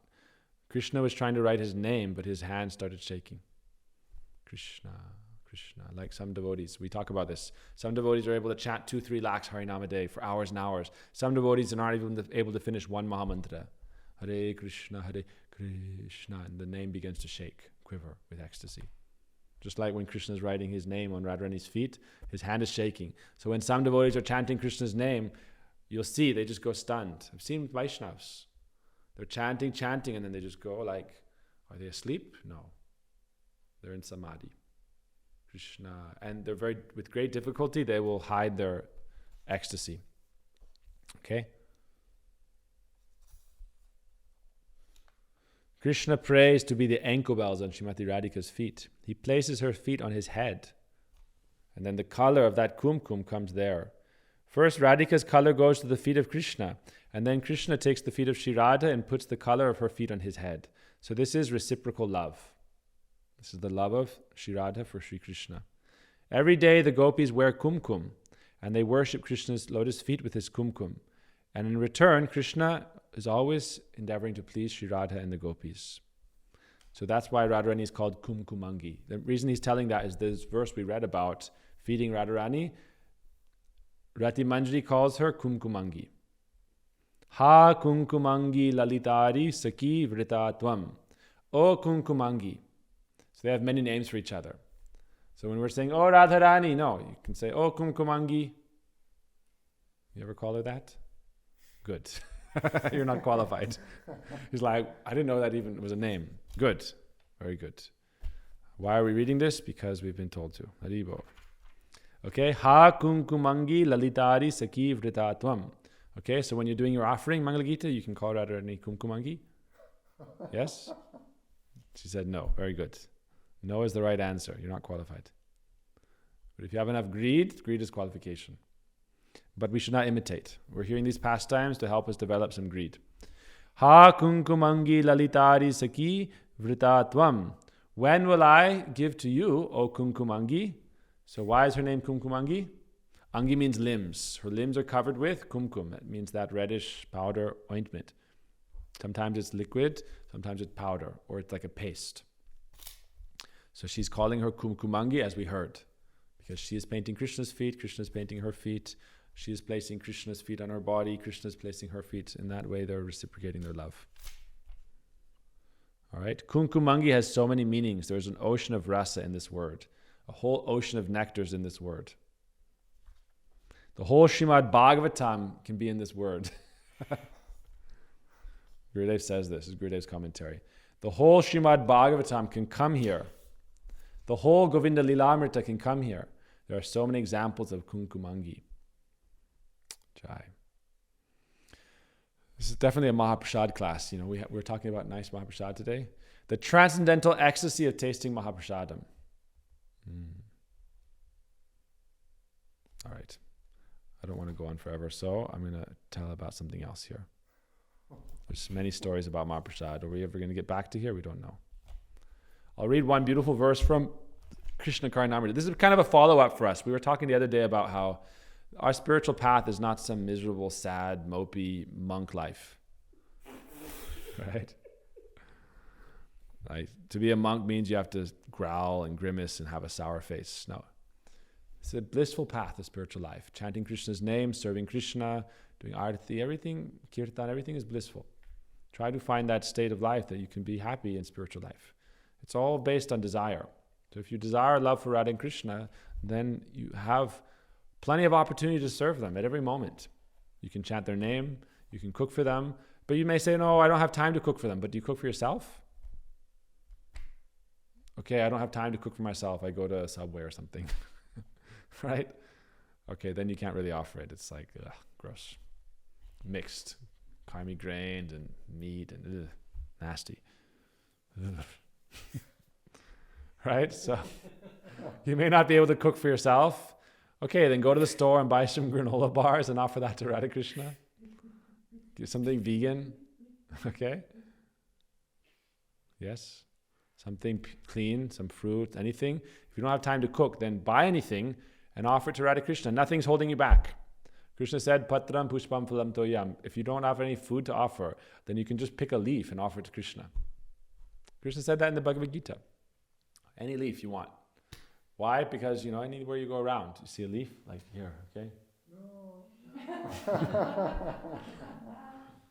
Krishna was trying to write his name, but his hand started shaking. Krishna. Krishna, like some devotees. We talk about this. Some devotees are able to chant 2-3 lakhs Harinam a day for hours and hours. Some devotees are not even able to finish one Mahamantra. Hare Krishna, Hare Krishna. And the name begins to shake, quiver with ecstasy. Just like when Krishna is writing his name on Radharani's feet, his hand is shaking. So when some devotees are chanting Krishna's name, you'll see they just go stunned. I've seen Vaishnavas. They're chanting, and then they just go like, are they asleep? No. They're in samadhi. Krishna, and they're with great difficulty, they will hide their ecstasy. Okay? Krishna prays to be the ankle bells on Srimati Radhika's feet. He places her feet on his head, and then the color of that Kum-Kumi comes there. First, Radhika's color goes to the feet of Krishna, and then Krishna takes the feet of Shri Radha and puts the color of her feet on his head. So this is reciprocal love. This is the love of Shri Radha for Shri Krishna. Every day the gopis wear Kum-Kumi, and they worship Krishna's lotus feet with his Kum-Kumi. And in return, Krishna is always endeavoring to please Shri Radha and the gopis. So that's why Radharani is called Kum-Kumangi. The reason he's telling that is this verse we read about feeding Radharani. Rati Manjari calls her Kum-Kumangi. Ha Kum-Kumangi lalitari saki vrita tvam. O Kum-Kumangi. So they have many names for each other. So when we're saying, oh Radharani, no, you can say, oh Kum-Kumangi. You ever call her that? Good. You're not qualified. He's like, I didn't know that even was a name. Good. Very good. Why are we reading this? Because we've been told to. Haribo. Okay. Ha Kum-Kumangi lalitari saki vrita tvam. Okay, so when you're doing your offering, Mangalagita, you can call Radharani Kum-Kumangi. Yes? She said no. Very good. No is the right answer. You're not qualified. But if you have enough greed is qualification. But we should not imitate. We're hearing these pastimes to help us develop some greed. Ha Kum-Kumangi lalitari saki vritatvam. When will I give to you, O Kum-Kumangi? So why is her name Kum-Kumangi? Angi means limbs. Her limbs are covered with kumkum. That means that reddish powder ointment. Sometimes it's liquid, sometimes it's powder, or it's like a paste. So she's calling her Kum-Kumangi, as we heard, because she is painting Krishna's feet, Krishna is painting her feet. She is placing Krishna's feet on her body, Krishna is placing her feet. In that way, they're reciprocating their love. All right? Kum-Kumangi has so many meanings. There's an ocean of rasa in this word, a whole ocean of nectars in this word. The whole Srimad Bhagavatam can be in this word. Gurudev says this is Gurudev's commentary. The whole Srimad Bhagavatam can come here. The whole Govinda Lilamrita can come here. There are so many examples of Kum-Kumangi. Jai. This is definitely a Mahaprasad class. You know, we're talking about nice Mahaprasad today. The transcendental ecstasy of tasting Mahaprasadam. All right. I don't want to go on forever, so I'm going to tell about something else here. There's many stories about Mahaprasad. Are we ever going to get back to here? We don't know. I'll read one beautiful verse from Krishna Karnamrita. This is kind of a follow-up for us. We were talking the other day about how our spiritual path is not some miserable, sad, mopey monk life. Right? Like, to be a monk means you have to growl and grimace and have a sour face. No. It's a blissful path of spiritual life. Chanting Krishna's name, serving Krishna, doing arati, everything, kirtan, everything is blissful. Try to find that state of life that you can be happy in spiritual life. It's all based on desire. So if you desire love for Radha and Krishna, then you have plenty of opportunity to serve them at every moment. You can chant their name, you can cook for them, but you may say, no, I don't have time to cook for them. But do you cook for yourself? Okay, I don't have time to cook for myself. I go to a Subway or something. Right? Okay, then you can't really offer it. It's like, gross. Mixed. Karmi grained and meat and nasty. Right? So you may not be able to cook for yourself. Okay, then go to the store and buy some granola bars and offer that to Radha Krishna. Do something vegan. Okay? Yes? Something clean, some fruit, anything. If you don't have time to cook, then buy anything and offer it to Radha Krishna. Nothing's holding you back. Krishna said, Patram pushpam phalam toyam. If you don't have any food to offer, then you can just pick a leaf and offer it to Krishna. Krishna said that in the Bhagavad Gita. Any leaf you want. Why? Because, anywhere you go around, you see a leaf, like here, okay? No.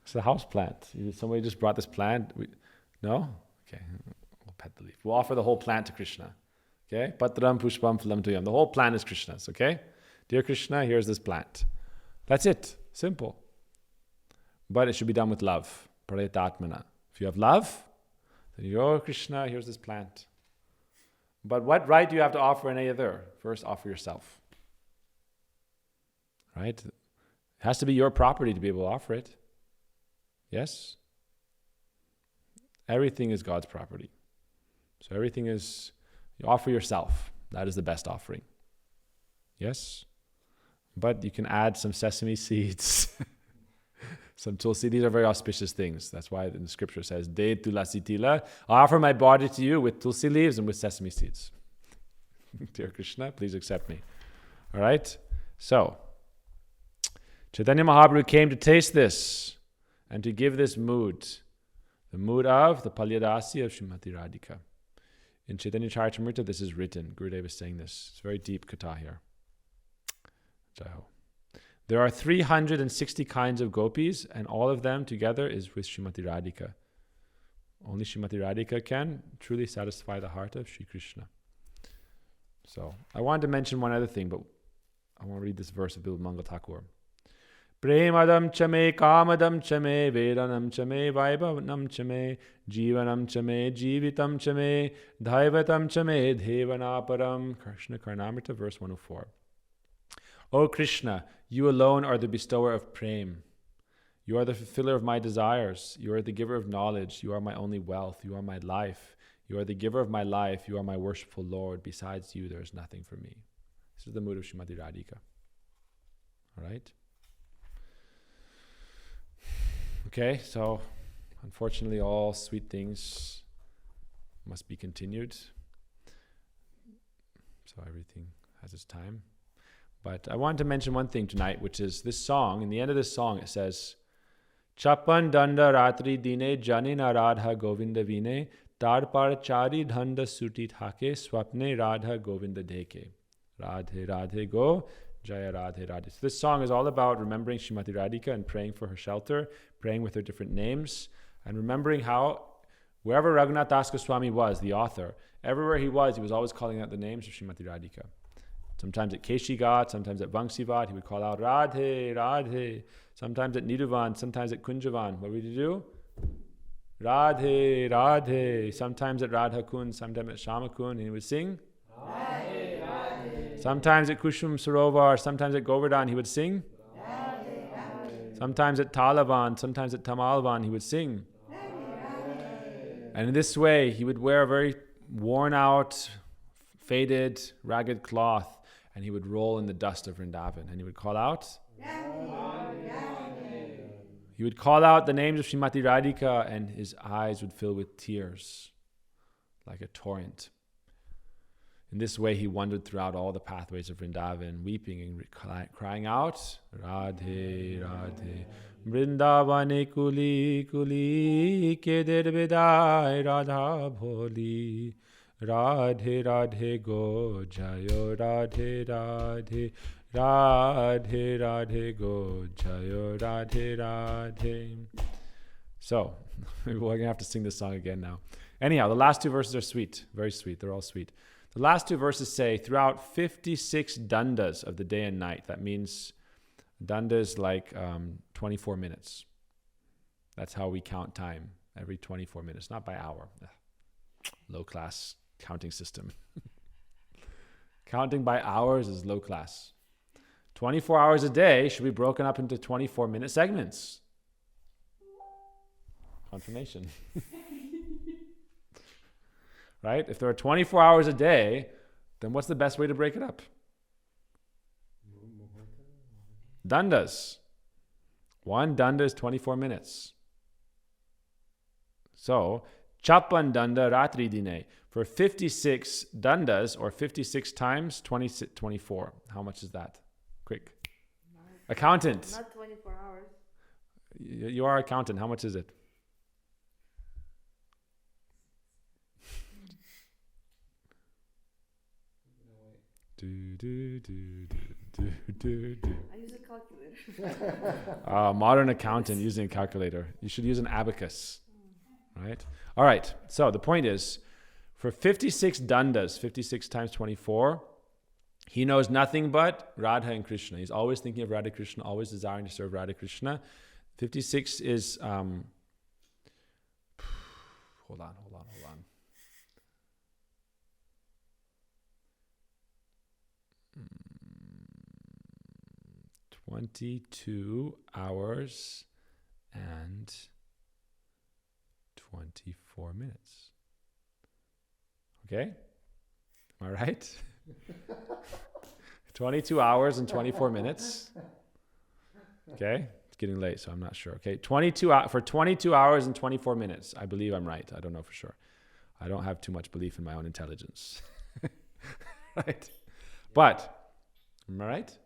It's a house plant. Somebody just brought this plant. No? Okay, we'll pet the leaf. We'll offer the whole plant to Krishna. Okay? Patram pushpam phalam tuyam. The whole plant is Krishna's, okay? Dear Krishna, here's this plant. That's it. Simple. But it should be done with love. Prayatatmana. If you have love, then you go, Krishna, here's this plant. But what right do you have to offer any other? First, offer yourself. Right? It has to be your property to be able to offer it. Yes? Everything is God's property. So everything is, you offer yourself. That is the best offering. Yes? But you can add some sesame seeds, some tulsi. These are very auspicious things. That's why in the scripture says, De tulasi tila. I offer my body to you with tulsi leaves and with sesame seeds. Dear Krishna, please accept me. All right? So, Chaitanya Mahaprabhu came to taste this and to give this mood. The mood of the Palyadasi of Srimati Radhika. In Chaitanya Charitamrita, this is written. Gurudev is saying this. It's very deep katha here. Jaho. There are 360 kinds of gopis, and all of them together is with Srimati Radhika. Only Srimati Radhika can truly satisfy the heart of Sri Krishna. So, I wanted to mention one other thing, but I want to read this verse of Bilal Mangal Thakur. Premadam chame, kamadam chame, vedanam chame, vaibhavanam chame, jivanam chame, jivitam chame, dhaivatam chame, devanaparam. Krishna Karnamrita, verse 104. O Krishna, you alone are the bestower of prem. You are the fulfiller of my desires. You are the giver of knowledge. You are my only wealth. You are my life. You are the giver of my life. You are my worshipful Lord. Besides you, there is nothing for me. This is the mood of Srimati Radhika. All right? Okay, so unfortunately all sweet things must be continued. So everything has its time. But I wanted to mention one thing tonight, which is this song. In the end of this song, it says, Chapan danda ratri dine janina radha govinda vine tarpar chari dhanda suti thake swapne radha govinda deke. Radhe radhe go, jaya radhe radhe. So this song is all about remembering Srimati Radhika and praying for her shelter, praying with her different names, and remembering how wherever Raghunath Das Goswami was, the author, everywhere he was always calling out the names of Srimati Radhika. Sometimes at Keshigat, sometimes at Vangsivat, he would call out Radhe, Radhe. Sometimes at Niduvan, sometimes at Kunjavan. What would he do? Radhe, Radhe. Sometimes at Radha Kund, sometimes at Shamakund, and he would sing Radhe, Radhe. Sometimes at Kushum Sarovar, sometimes at Govardhan, he would sing Radhe, Radhe. Sometimes at Talavan, sometimes at Tamalvan, he would sing Radhe, Radhe. And in this way, he would wear a very worn out, faded, ragged cloth, and he would roll in the dust of Vrindavan, and he would call out He would call out the names of Srimati Radhika, and his eyes would fill with tears like a torrent. In this way, he wandered throughout all the pathways of Vrindavan, weeping and crying out, Radhe, Radhe, Vrindavane kuli kuli, keder vedai Radha bholi, Radhe, Radhe go, Jayo Radhe, Radhe, Radhe, Radhe go, Jayo Radhe, Radhe. So, we're going to have to sing this song again now. Anyhow, the last two verses are sweet, very sweet. They're all sweet. The last two verses say, throughout 56 dandas of the day and night. That means danda is like 24 minutes. That's how we count time, every 24 minutes, not by hour. Low class counting system. Counting by hours is low class. 24 hours a day should be broken up into 24-minute segments. Confirmation. Right? If there are 24 hours a day, then what's the best way to break it up? Dandas. One danda is 24 minutes. So, Chapan danda ratri dine. For 56 dandas, or 56 times 24. How much is that? Quick. Accountant. Not 24 hours. You are accountant. How much is it? I use a calculator. Modern accountant using a calculator. You should use an abacus. Right? All right. So the point is, for 56 dandas, 56 times 24, he knows nothing but Radha and Krishna. He's always thinking of Radha Krishna, always desiring to serve Radha Krishna. 56 is... Hold on. 22 hours and 24 minutes. Okay? Am I right? 22 hours and 24 minutes. Okay? It's getting late, so I'm not sure. Okay, for 22 hours and 24 minutes. I believe I'm right. I don't know for sure. I don't have too much belief in my own intelligence. Right? But, am I right?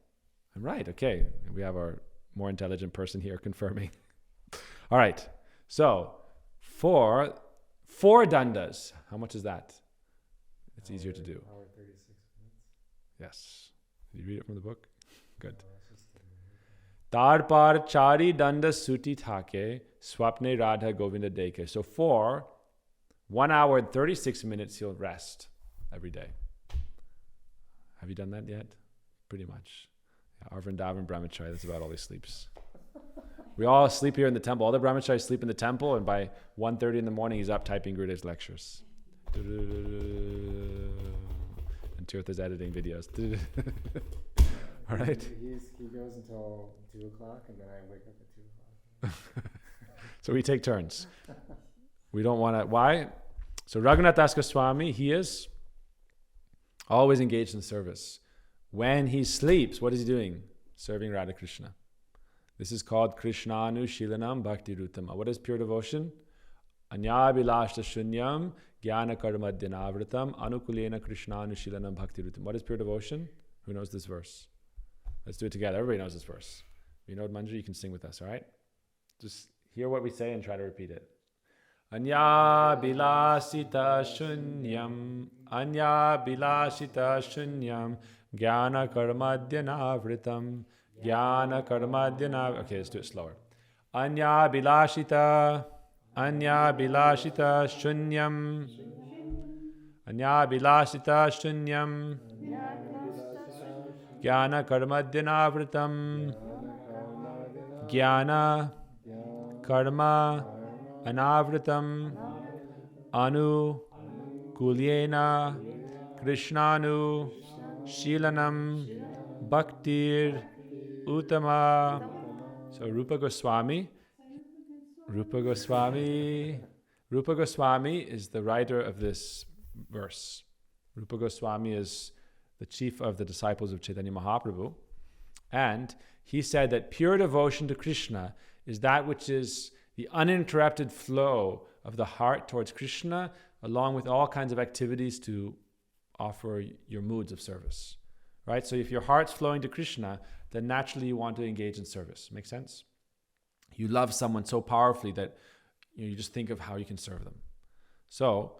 I'm right. Okay. We have our more intelligent person here confirming. All right. So, for 4 dandas, how much is that? It's easier to do. Hour 36 minutes. Yes. Did you read it from the book? Good. Tarpar chari danda suti thake swapne radha govinda deke. So for 1 hour and 36 minutes, he'll rest every day. Have you done that yet? Pretty much. Our Vrindavan brahmachari, that's about all he sleeps. We all sleep here in the temple. All the brahmacharis sleep in the temple, and by 1:30 in the morning, he's up typing Gurudev's lectures. And Tirtha's editing videos. All right? He goes until 2 o'clock, and then I wake up at 2 o'clock. So we take turns. We don't want to. Why? So Raghunath Das Goswami, he is always engaged in service. When he sleeps, what is he doing? Serving Radha Krishna. This is called Krishnanu Shilanam Bhakti Rutama. What is pure devotion? Anyabilashta Shunyam Jnana Karma Dyanavritam Anukulena Krishnanu Shilanam Bhakti Rutama. What is pure devotion? Who knows this verse? Let's do it together. Everybody knows this verse. Vinod Manju, you can sing with us, all right? Just hear what we say and try to repeat it. Anya bilasita shunyam, anya bilasita shunyam, jnana karmadyanavritam, jnana karmadyanavritam. Okay, let's do it slower. Anya bilasita shunyam, anya bilasita shunyam, jnana karmadyanavritam, jnana karma anavritam anu kulyena krishnanu shilanam bhaktir utama. So Rupa Goswami is the writer of this verse. Rupa Goswami is the chief of the disciples of Chaitanya Mahaprabhu, and he said that pure devotion to Krishna is that which is the uninterrupted flow of the heart towards Krishna, along with all kinds of activities to offer your moods of service. Right? So if your heart's flowing to Krishna, then naturally you want to engage in service. Make sense? You love someone so powerfully that you just think of how you can serve them. So,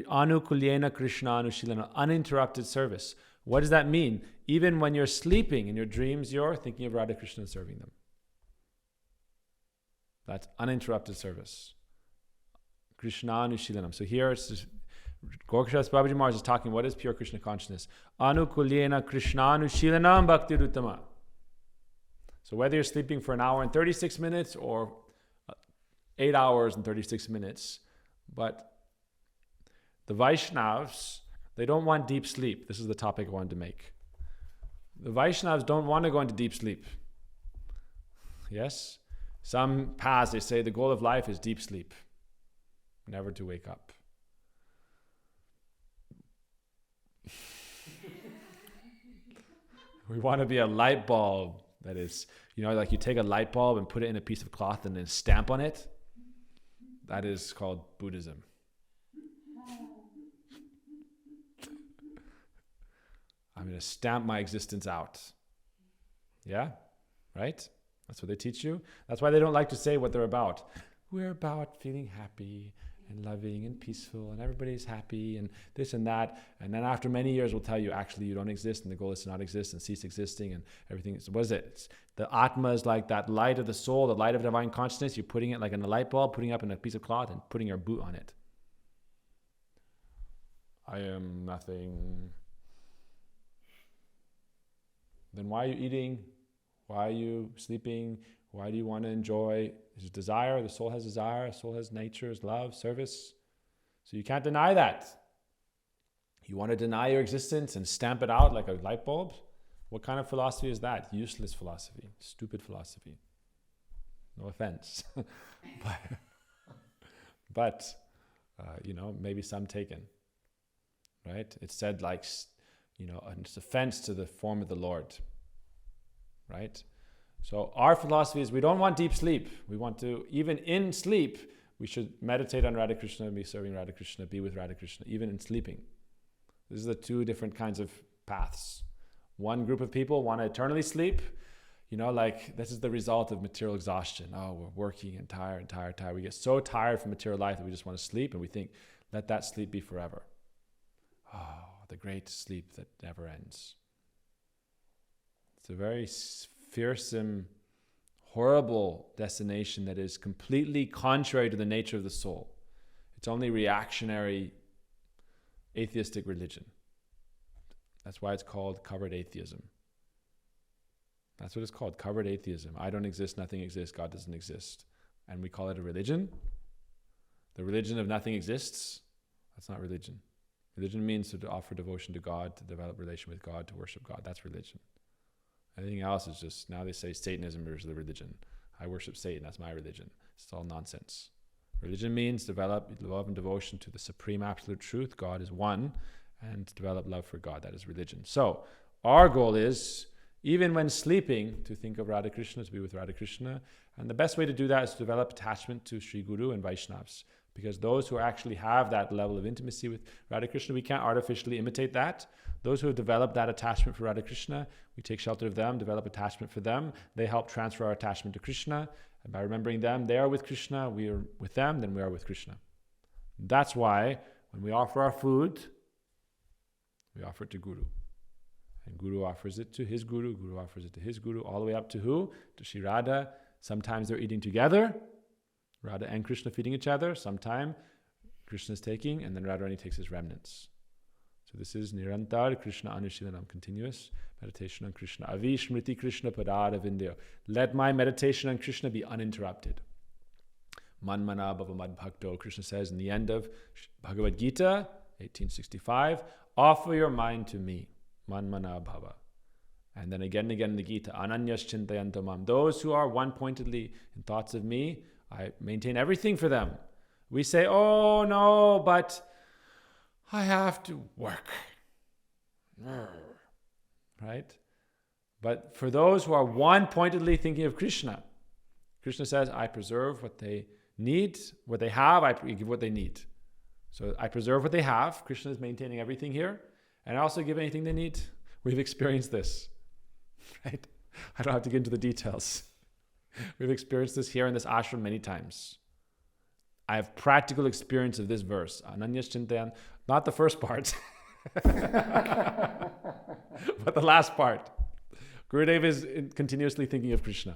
Anu Kulyena Krishna Anu Shilana, uninterrupted service. What does that mean? Even when you're sleeping in your dreams, you're thinking of Radha Krishna and serving them. That's uninterrupted service. Krishnanu Shilanam. So here it's Gorkshas Babaji Maharaj is talking, what is pure Krishna consciousness? Anu Kulyena Krishnanu Shilanam Bhakti Rutama. So whether you're sleeping for an hour and 36 minutes or 8 hours and 36 minutes, but the Vaishnavas, they don't want deep sleep. This is the topic I wanted to make. The Vaishnavas don't want to go into deep sleep. Yes? Some paths, they say the goal of life is deep sleep, never to wake up. We want to be a light bulb that is, like you take a light bulb and put it in a piece of cloth and then stamp on it. That is called Buddhism. I'm going to stamp my existence out. Yeah? Right? That's what they teach you. That's why they don't like to say what they're about. We're about feeling happy and loving and peaceful and everybody's happy and this and that. And then after many years we'll tell you actually you don't exist and the goal is to not exist and cease existing and everything. So what is it? It's the Atma is like that light of the soul, the light of divine consciousness. You're putting it like in a light bulb, putting it up in a piece of cloth and putting your boot on it. I am nothing. Then why are you eating? Why are you sleeping? Why do you want to enjoy? Is it desire? The soul has desire. The soul has nature, is love, service. So you can't deny that. You want to deny your existence and stamp it out like a light bulb? What kind of philosophy is that? Useless philosophy. Stupid philosophy. No offense. but maybe some taken. Right? It's said like, it's offense to the form of the Lord. Right? So our philosophy is we don't want deep sleep. We want to, even in sleep, we should meditate on Radha Krishna, be serving Radha Krishna, be with Radha Krishna, even in sleeping. These are the two different kinds of paths. One group of people want to eternally sleep. This is the result of material exhaustion. Oh, we're working and tired. We get so tired from material life that we just want to sleep and we think, let that sleep be forever. Oh, the great sleep that never ends. It's a very fearsome, horrible destination that is completely contrary to the nature of the soul. It's only reactionary, atheistic religion. That's why it's called covered atheism. That's what it's called, covered atheism. I don't exist, nothing exists, God doesn't exist. And we call it a religion? The religion of nothing exists? That's not religion. Religion means to offer devotion to God, to develop relation with God, to worship God. That's religion. Everything else is just, now they say Satanism is the religion. I worship Satan, that's my religion. It's all nonsense. Religion means develop love and devotion to the supreme absolute truth. God is one, and develop love for God. That is religion. So our goal is, even when sleeping, to think of Radha Krishna, to be with Radha Krishna. And the best way to do that is to develop attachment to Sri Guru and Vaishnavas. Because those who actually have that level of intimacy with Radha Krishna, we can't artificially imitate that. Those who have developed that attachment for Radha Krishna, we take shelter of them, develop attachment for them. They help transfer our attachment to Krishna. And by remembering them, they are with Krishna, we are with them, then we are with Krishna. That's why when we offer our food, we offer it to Guru. And Guru offers it to his Guru, Guru offers it to his Guru, all the way up to who? To Sri Radha. Sometimes they're eating together, Radha and Krishna feeding each other. Sometimes Krishna is taking, and then Radharani takes his remnants. So this is Nirantar Krishna Anushilanam, continuous meditation on Krishna. Avi Smriti Krishna Padada Vindya. Let my meditation on Krishna be uninterrupted. Manmana Bhavamad Bhakto. Krishna says in the end of Bhagavad Gita, 1865, offer your mind to me. Manmana Bhava. And then again and again in the Gita, Ananyas Chintayantamam. Those who are one-pointedly in thoughts of me, I maintain everything for them. We say, oh no, but I have to work. Right? But for those who are one-pointedly thinking of Krishna, Krishna says, I preserve what they need, what they have, I give what they need. So I preserve what they have. Krishna is maintaining everything here. And I also give anything they need. We've experienced this. Right? I don't have to get into the details. We've experienced this here in this ashram many times. I have practical experience of this verse. Ananyas Chintayan, not the first part, but the last part. Gurudev is continuously thinking of Krishna,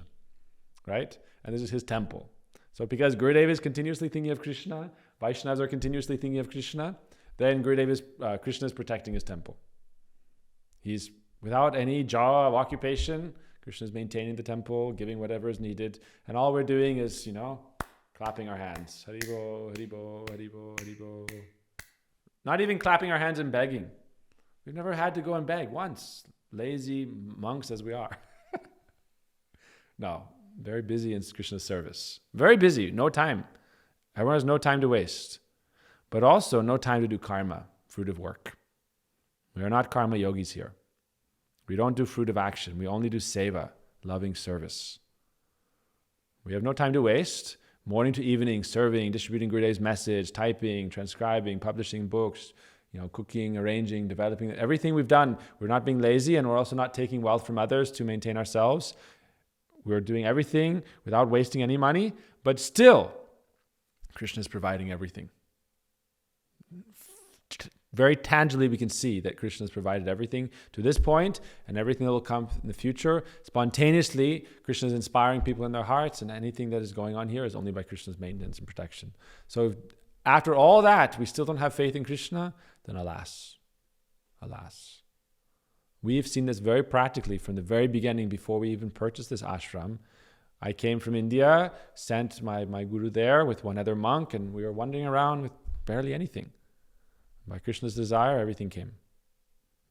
right? And this is his temple. So because Gurudev is continuously thinking of Krishna, Vaishnavas are continuously thinking of Krishna, then Krishna is protecting his temple. He's without any job of occupation. Krishna is maintaining the temple, giving whatever is needed. And all we're doing is, clapping our hands. Haribo, Haribo, Haribo, Haribo. Not even clapping our hands and begging. We've never had to go and beg once. Lazy monks as we are. No, very busy in Krishna's service. Very busy, no time. Everyone has no time to waste. But also no time to do karma, fruit of work. We are not karma yogis here. We don't do fruit of action. We only do seva, loving service. We have no time to waste. Morning to evening, serving, distributing Gurudev's message, typing, transcribing, publishing books, cooking, arranging, developing. Everything we've done, we're not being lazy, and we're also not taking wealth from others to maintain ourselves. We're doing everything without wasting any money, but still, Krishna is providing everything. Very tangibly, we can see that Krishna has provided everything to this point, and everything that will come in the future. Spontaneously, Krishna is inspiring people in their hearts, and anything that is going on here is only by Krishna's maintenance and protection. So if after all that, we still don't have faith in Krishna, then alas. We've seen this very practically from the very beginning, before we even purchased this ashram. I came from India, sent my guru there with one other monk, and we were wandering around with barely anything. By Krishna's desire, everything came.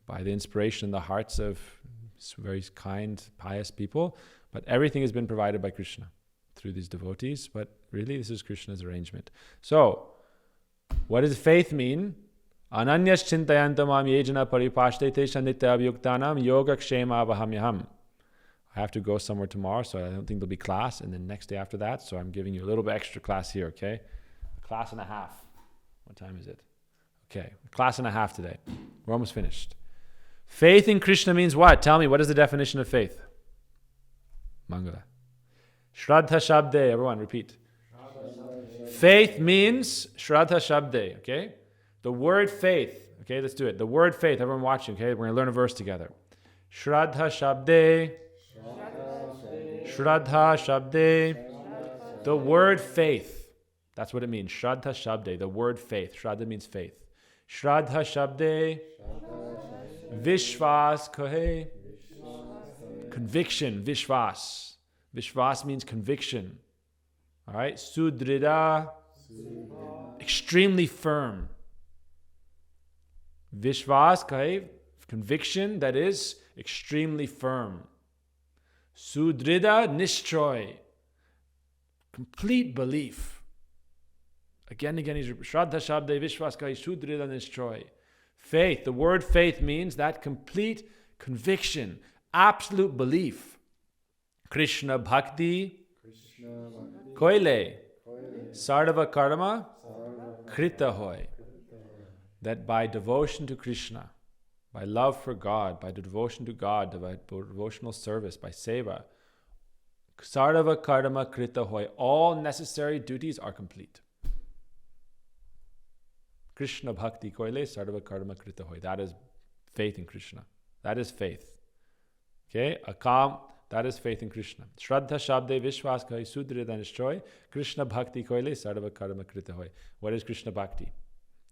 By the inspiration in the hearts of very kind, pious people. But everything has been provided by Krishna through these devotees. But really, this is Krishna's arrangement. So, what does faith mean? Ananyas chintayantamam yejana paripashtete shanitya abhyuktanam yoga kshema vahamyaham. I have to go somewhere tomorrow, so I don't think there'll be class. And then next day after that, so I'm giving you a little bit extra class here, okay? A class and a half. What time is it? Okay, a class and a half today. We're almost finished. Faith in Krishna means what? Tell me, what is the definition of faith? Mangala. Shraddha Shabde. Everyone, repeat. Faith means Shraddha Shabde, okay? The word faith. Okay, let's do it. The word faith. Everyone watching, okay? We're going to learn a verse together. Shraddha Shabde. Shraddha Shabde. The word faith. That's what it means. Shraddha Shabde. The word faith. Shraddha means faith. Shraddha Shabde. Vishwas Kahe. Conviction. Vishwas. Vishwas means conviction. All right. Sudrida. Extremely firm. Vishwas Kahe. Conviction that is extremely firm. Sudrida Nishchoy. Complete belief. Again and again, he's Shraddha Shabde Vishwas Kai Shudrila Nishtroy. Faith, the word faith means that complete conviction, absolute belief. Krishna Bhakti Koile Sardava Karma Krita Hoy. That by devotion to Krishna, by love for God, by devotion to God, by devotional service, by seva, Sardava Karma Krita Hoy, all necessary duties are complete. Krishna Bhakti Koile Sardava Karma Krita Hoy. That is faith in Krishna. That is faith. Okay? Akam, that is faith in Krishna. Shraddha Shabde Vishwas Kai Sudrida Nishtroy. Krishna Bhakti Koile Sardava Karma Krita Hoy. What is Krishna Bhakti?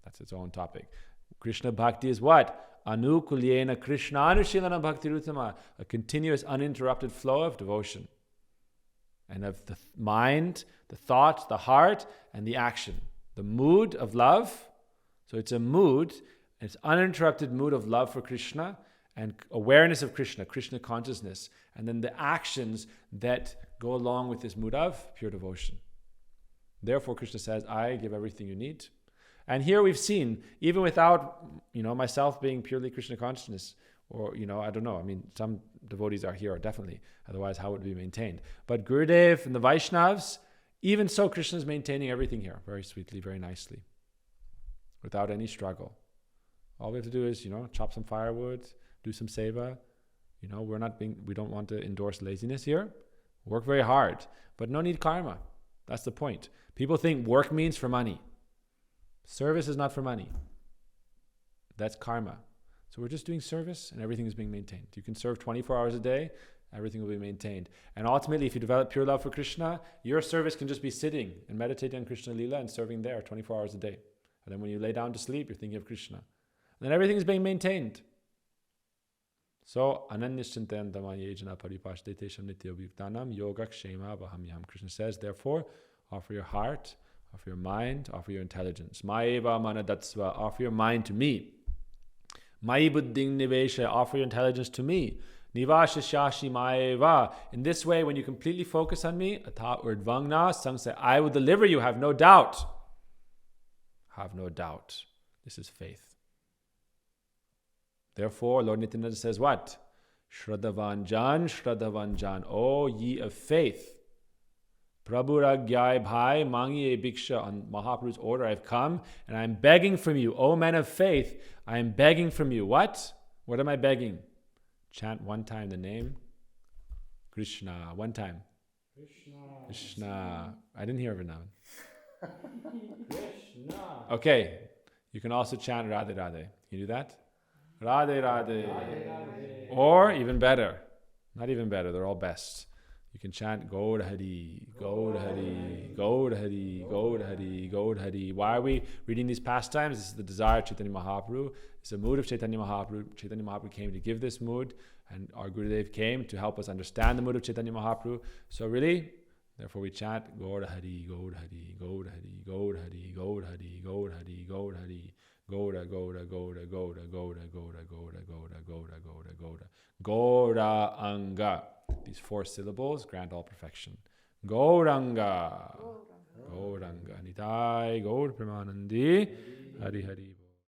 That's its own topic. Krishna Bhakti is what? Anukulyena Krishna Anushilana Bhakti Rutama. A continuous uninterrupted flow of devotion. And of the mind, the thought, the heart, and the action. The mood of love. So it's a mood, it's uninterrupted mood of love for Krishna and awareness of Krishna, Krishna consciousness. And then the actions that go along with this mood of pure devotion. Therefore, Krishna says, I give everything you need. And here we've seen, even without, myself being purely Krishna consciousness, or, I don't know, some devotees are here, definitely. Otherwise, how would it be maintained? But Gurudev and the Vaishnavas, even so, Krishna is maintaining everything here, very sweetly, very nicely, without any struggle. All we have to do is, chop some firewood, do some seva. We don't want to endorse laziness here. Work very hard, but no need karma. That's the point. People think work means for money. Service is not for money. That's karma. So we're just doing service and everything is being maintained. You can serve 24 hours a day, everything will be maintained. And ultimately, if you develop pure love for Krishna, your service can just be sitting and meditating on Krishna Leela and serving there 24 hours a day. And then when you lay down to sleep, you're thinking of Krishna. And then everything is being maintained. So, ananyashchintayan tamayejana paripashdete shamnityobhuktanam yoga kshema vahamyam. Krishna says, therefore, offer your heart, offer your mind, offer your intelligence. Maeva manadatsva, offer your mind to me. Mai buddhing nivesha, offer your intelligence to me. Nivasha shashi maeva. In this way, when you completely focus on me, ata urdvangna, some say, I will deliver you, have no doubt. Have no doubt. This is faith. Therefore, Lord Nityananda says what? Shraddhavan Jan, O ye of faith. Prabhu Ragyai Bhai Mangi Bhiksha, on Mahaprabhu's order I've come and I'm begging from you, O men of faith, I am begging from you. What? What am I begging? Chant one time the name. Krishna. One time. Krishna. I didn't hear it now. Krishna. Okay. You can also chant Radhe Radhe. Can you do that? Radhe Radhe. Or even better. Not even better. They're all best. You can chant Gaur Hari, Gaur Hari, Gaur Hari, Gaur Hari, Gaur Hari. Why are we reading these pastimes? This is the desire of Chaitanya Mahaprabhu. It's a mood of Chaitanya Mahaprabhu. Chaitanya Mahaprabhu came to give this mood, and our Gurudev came to help us understand the mood of Chaitanya Mahaprabhu. So really, therefore we chant Gaur Hari, Gaur Hari, Gaur Hari, Gaur Hari, Gaur Hari, Gaur Hari, Gaur Hari. Gaura, Gaura, Gaura, Gaura, Gaura, Gaura, Gaura, Gaura, Gaura, Gaura, Gaura. Gaura Anga. These 4 syllables grant all perfection. Gauranga. Gauranga. Nitai Gaur Premanandi. Hari Hari.